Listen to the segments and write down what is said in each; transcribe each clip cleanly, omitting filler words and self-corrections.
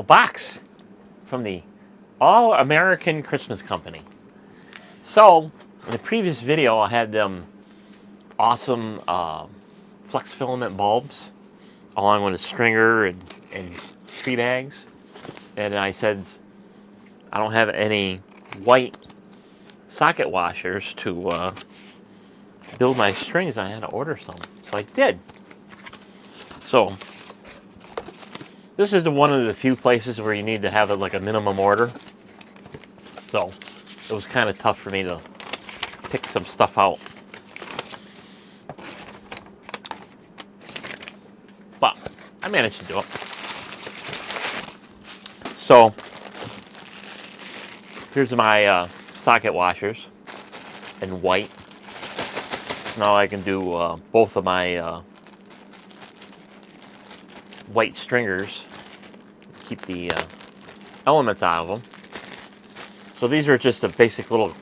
little box from the All American Christmas Company. So, in the previous video, I had them awesome flex filament bulbs along with a stringer and tree bags. And I said, I don't have any white socket washers to build my strings. I had to order some. So I did. So, this is one of the few places where you need to have like a minimum order. So, it was kind of tough for me to pick some stuff out. But I managed to do it. So, here's my socket washers in white. Now I can do both of my white stringers, keep the elements out of them. So these are just a basic little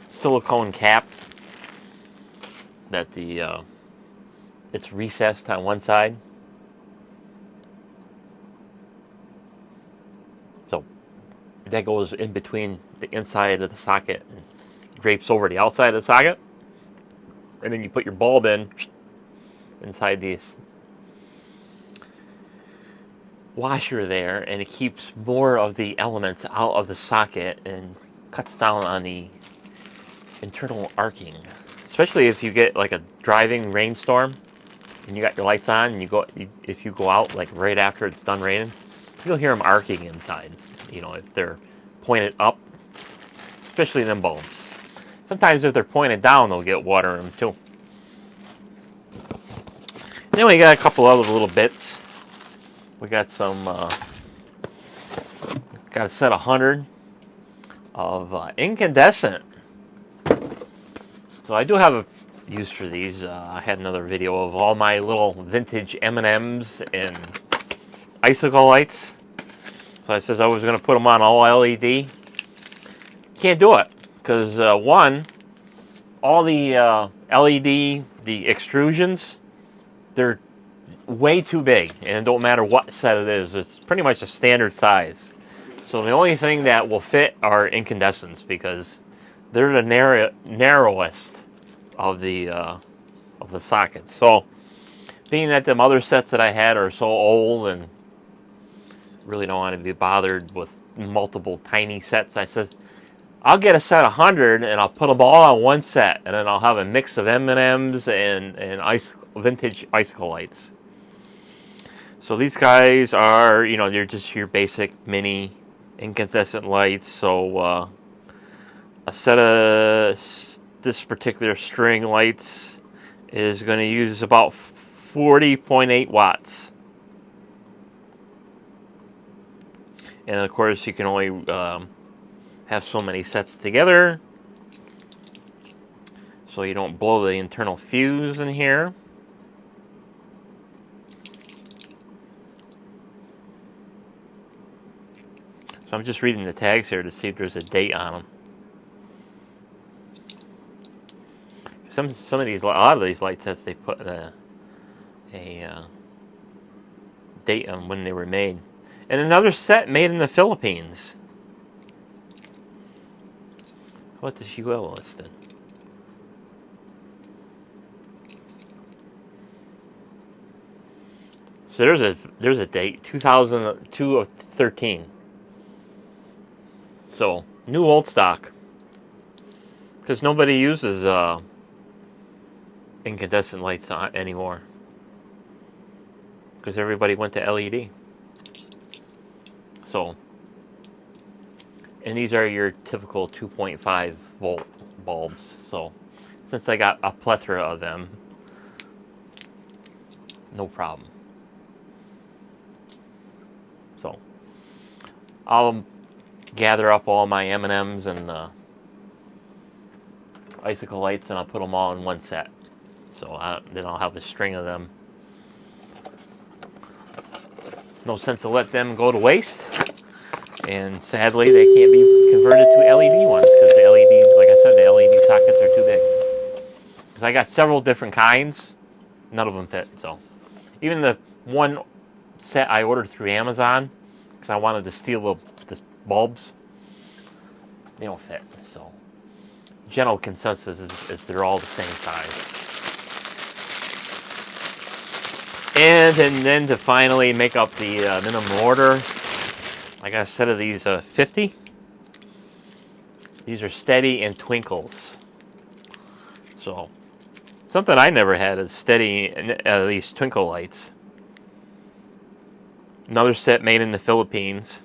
silicone cap that it's recessed on one side. So that goes in between the inside of the socket and drapes over the outside of the socket. And then you put your bulb inside these washer there, and it keeps more of the elements out of the socket and cuts down on the internal arcing. Especially if you get like a driving rainstorm and you got your lights on and if you go out like right after it's done raining, you'll hear them arcing inside, you know, if they're pointed up, especially them bulbs. Sometimes if they're pointed down, they'll get water in them too. And then we got a couple other little bits. We got some, got a set of 100 of incandescent. So I do have a use for these. I had another video of all my little vintage M&Ms and icicle lights. So I says I was going to put them on all LED. Can't do it because one, all the LED, the extrusions, they're way too big, and it don't matter what set it is. It's pretty much a standard size. So the only thing that will fit are incandescents because they're the narrowest of the sockets. So being that them other sets that I had are so old and really don't want to be bothered with multiple tiny sets, I said I'll get a set of 100 and I'll put them all on one set, and then I'll have a mix of M&Ms and vintage icicle lights. So these guys are, you know, they're just your basic mini incandescent lights. So a set of this particular string lights is going to use about 40.8 watts. And of course you can only have so many sets together, so you don't blow the internal fuse in here. So I'm just reading the tags here to see if there's a date on them. Some of these, a lot of these light sets, they put a date on when they were made. And another set made in the Philippines. What does she well listed? So there's a date, 2002 of 13. So new old stock, because nobody uses incandescent lights anymore, because everybody went to LED. So, and these are your typical 2.5 volt bulbs. So since I got a plethora of them, no problem. So I'll gather up all my M&Ms and icicle lights, and I'll put them all in one set. So then I'll have a string of them. No sense to let them go to waste. And sadly, they can't be converted to LED ones because the LED, like I said, the LED sockets are too big. Because I got several different kinds, none of them fit. So even the one set I ordered through Amazon because I wanted to steal the bulbs. They don't fit, so general consensus is they're all the same size. And then to finally make up the minimum order, I got a set of these 50. These are Steady and Twinkles. So something I never had is Steady and these twinkle lights. Another set made in the Philippines.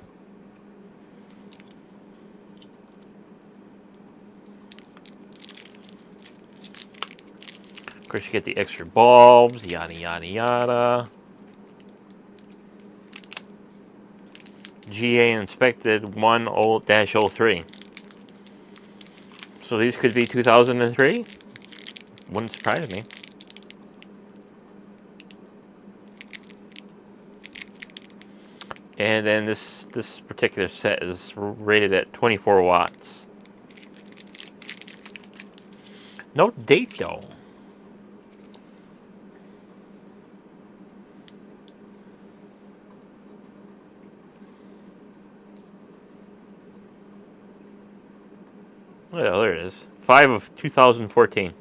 Of course, you get the extra bulbs, yada, yada, yada. GA inspected 10-03. So these could be 2003. Wouldn't surprise me. And then this particular set is rated at 24 watts. No date though. Oh, there it is. 5 of 2014.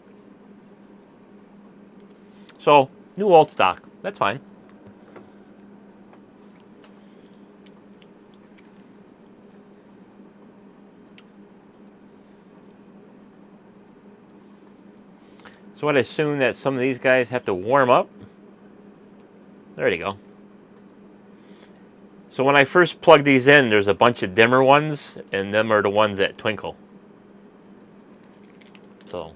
So, new old stock. That's fine. So I'd assume that some of these guys have to warm up. There you go. So when I first plugged these in, there's a bunch of dimmer ones, and them are the ones that twinkle. So,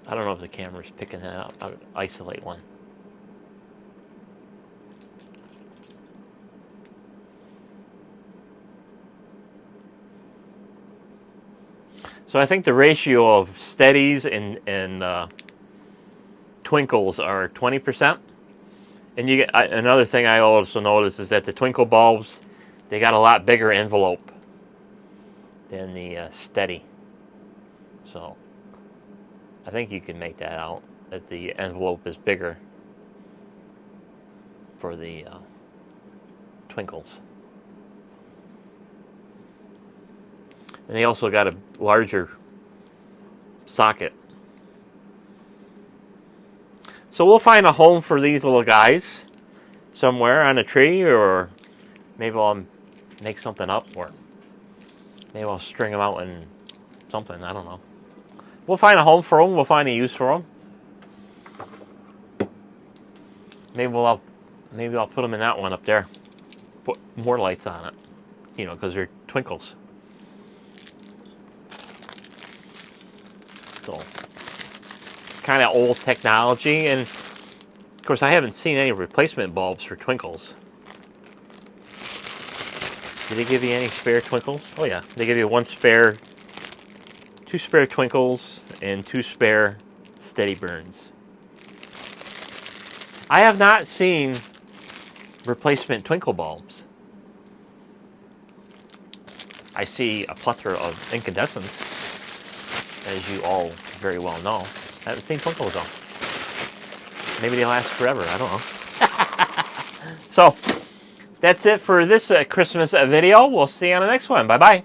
I don't know if the camera's picking that up. I'll isolate one. So I think the ratio of steadies and twinkles are 20%. And you get another thing I also noticed is that the twinkle bulbs, they got a lot bigger envelope than the steady. So I think you can make that out, that the envelope is bigger for the twinkles. And they also got a larger socket. So we'll find a home for these little guys somewhere on a tree, or maybe I'll make something up, or maybe I'll string them out in something, I don't know. We'll find a home for them. We'll find a use for them. Maybe I'll put them in that one up there. Put more lights on it, you know, because they're twinkles. So, kind of old technology, and of course I haven't seen any replacement bulbs for twinkles. Did they give you any spare twinkles? Oh yeah, they give you two spare twinkles and 2 spare steady burns. I have not seen replacement twinkle bulbs. I see a plethora of incandescents, as you all very well know. I haven't seen twinkles though. Maybe they last forever, I don't know. So, that's it for this Christmas video. We'll see you on the next one. Bye-bye.